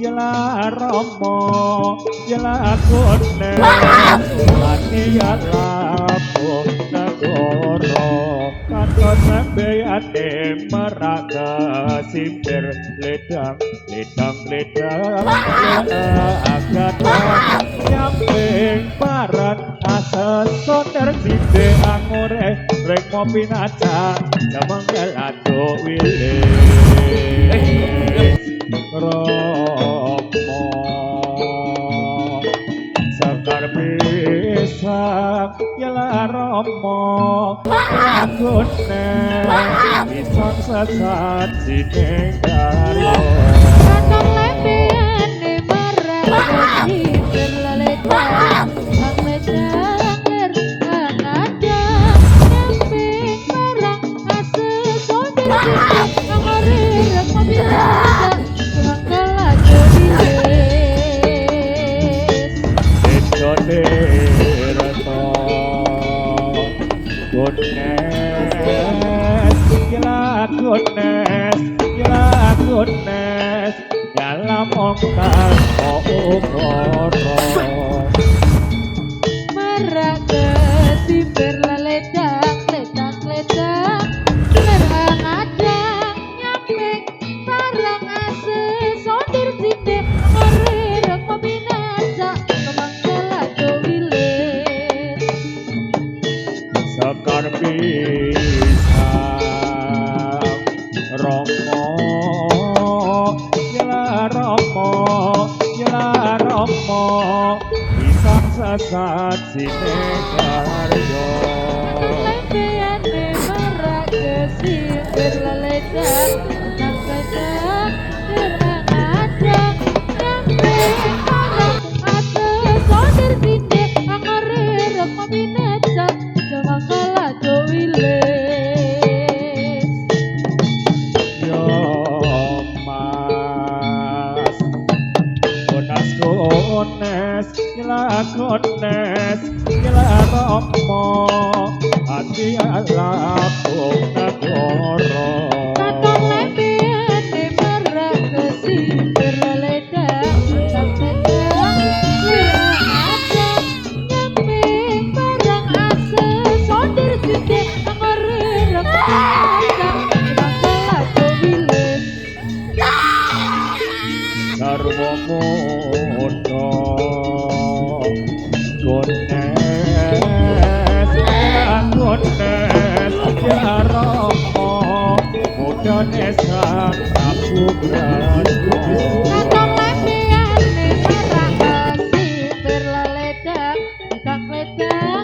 Yala Romo Yala Kone Ani Yala Nagoro Katon Nambeyane Meraga Simpir Ledang Ledang Ledang Agata Nyamping Barat Asa Sonder Sinde Angore Rek Mopi Naca Jamanggal Ado Wile Romo Sekar Pisang Yala Romo Lagune Pisang sesat Sinegaro Kantong lembean di marah di berlaletan Ang ledang lerang nyamping barang ase sonder sinde Angarirang mabirada Sangkala jodiles Jode Reto Goodness Yala goodness Yala goodness Yala mongkal Ogoro Marah ke simpir laledang ledang ledang lerang adang nyamping barang ase sondir sinde ngarireng mabinaca kemangkala jowiles Sekar Pisang Romo Yala Romo Yala Romo Pisang sesat Sinegarjo lembeane marah ke simpir laledang ledang ledang lerang adang nyamping barang ase sondir sinde ngarireng mabinaca kemangkala jowiles Yo mas Gonas gones Yala gones Yala romo Hati ala Nagoro Kantong lembean di marah ke simpir laledang ledang ledang lerang adang nyamping barang ase sondir sinde ngarireng mabinaca kemangkala jowiles Sarwa Mono Gones Ya Romo Muda Nesa Prabu Brahma